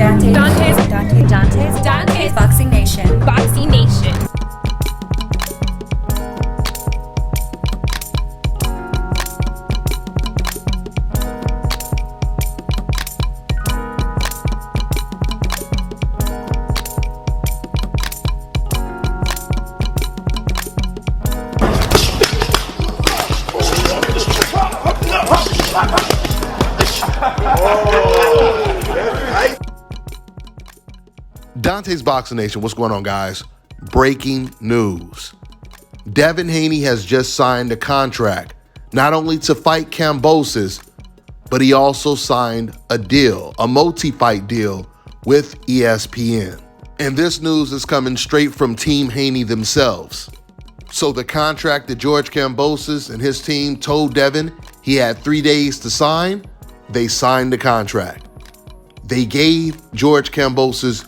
Dante's Boxing Nation. Boxing Nation. Dante's Boxing Nation, what's going on, guys? Breaking news. Devin Haney has just signed a contract, not only to fight Kambosos, but he also signed a deal, a multi-fight deal with ESPN. And this news is coming straight from Team Haney themselves. So the contract that George Kambosos and his team told Devin he had 3 days to sign, they signed the contract. They gave George Kambosos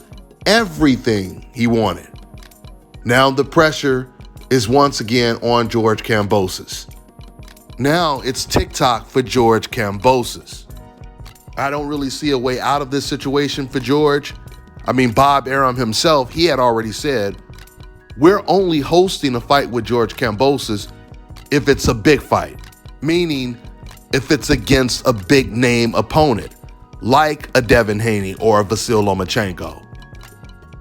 everything he wanted. Now the pressure is once again on George Kambosos. Now it's TikTok for George Kambosos. I don't really see a way out of this situation for George. I mean, Bob Arum himself, he had already said, we're only hosting a fight with George Kambosos if it's a big fight, meaning if it's against a big name opponent, like a Devin Haney or a Vasyl Lomachenko.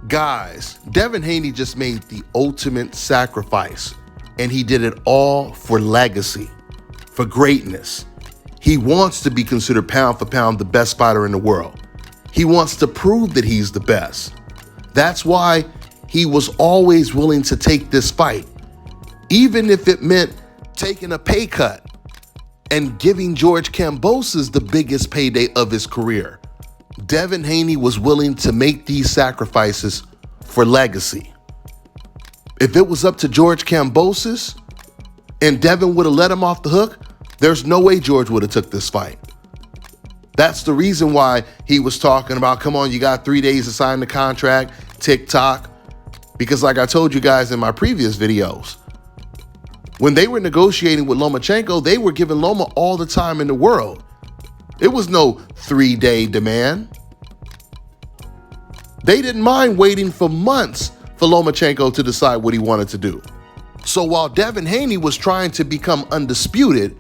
Guys, Devin Haney just made the ultimate sacrifice, and he did it all for legacy, for greatness. He wants to be considered pound for pound the best fighter in the world. He wants to prove that he's the best. That's why he was always willing to take this fight, even if it meant taking a pay cut and giving George Kambosos the biggest payday of his career. Devin Haney was willing to make these sacrifices for legacy. If it was up to George Kambosos and Devin would have let him off the hook, there's no way George would have took this fight. That's the reason why he was talking about, come on, you got 3 days to sign the contract, TikTok. Because like I told you guys in my previous videos, when they were negotiating with Lomachenko, they were giving Loma all the time in the world. It was no 3-day demand. They didn't mind waiting for months for Lomachenko to decide what he wanted to do. So while Devin Haney was trying to become undisputed,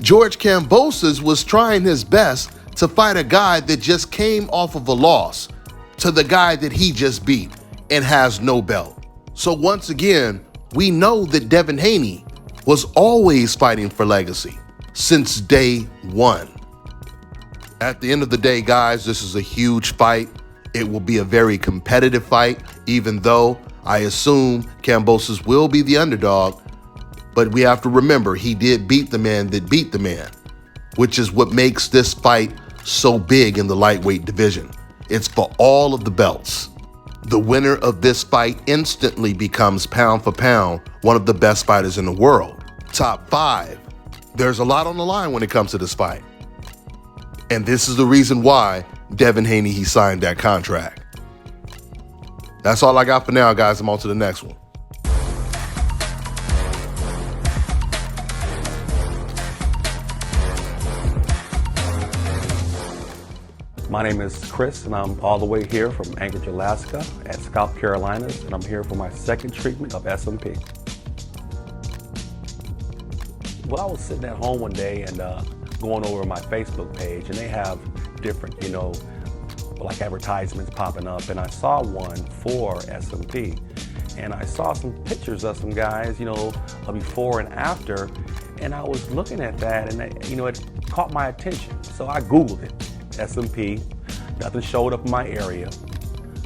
George Kambosos was trying his best to fight a guy that just came off of a loss to the guy that he just beat and has no belt. So once again, we know that Devin Haney was always fighting for legacy since day one. At the end of the day, guys, this is a huge fight. It will be a very competitive fight, even though I assume Kambosos will be the underdog. But we have to remember, he did beat the man that beat the man, which is what makes this fight so big in the lightweight division. It's for all of the belts. The winner of this fight instantly becomes pound for pound one of the best fighters in the world. Top 5. There's a lot on the line when it comes to this fight. And this is the reason why Devin Haney, he signed that contract. That's all I got for now, guys. I'm on to the next one. My name is Chris, and I'm all the way here from Anchorage, Alaska at Scalp, Carolinas, and I'm here for my second treatment of SMP. Well, I was sitting at home one day and going over my Facebook page, and they have different, like advertisements popping up, and I saw one for SMP, and I saw some pictures of some guys, a before and after, and I was looking at that, and it caught my attention, so I Googled it. SMP, nothing showed up in my area.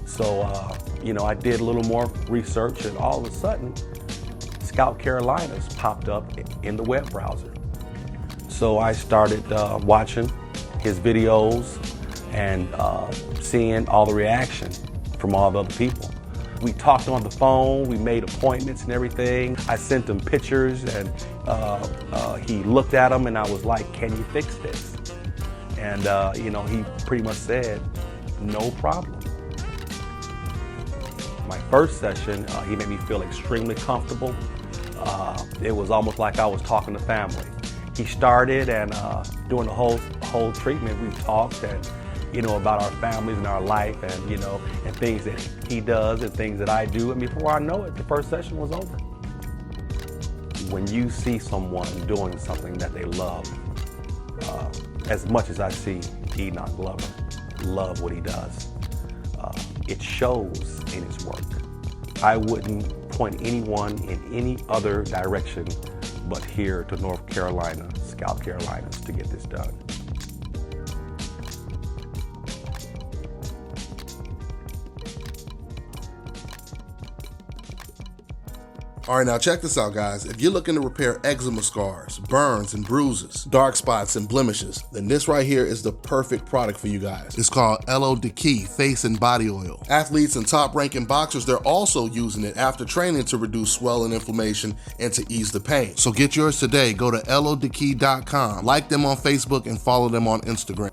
So, I did a little more research, and all of a sudden, Scalp Carolinas popped up in the web browser. So I started watching his videos and seeing all the reaction from all the other people. We talked on the phone, we made appointments and everything. I sent him pictures, and he looked at them, and I was like, can you fix this? And, he pretty much said, no problem. My first session, he made me feel extremely comfortable. It was almost like I was talking to family. He started, and during the whole treatment, we talked, and, about our families and our life and, and things that he does and things that I do. And before I know it, the first session was over. When you see someone doing something that they love, as much as I see Enoch Glover love what he does, it shows in his work. I wouldn't point anyone in any other direction but here to North Carolina, Scalp, Carolinas, to get this done. All right, now check this out, guys. If you're looking to repair eczema scars, burns and bruises, dark spots and blemishes, then this right here is the perfect product for you guys. It's called Elo Diki Face and Body Oil. Athletes and top-ranking boxers, they're also using it after training to reduce swelling, inflammation, and to ease the pain. So get yours today. Go to elodiki.com, like them on Facebook, and follow them on Instagram.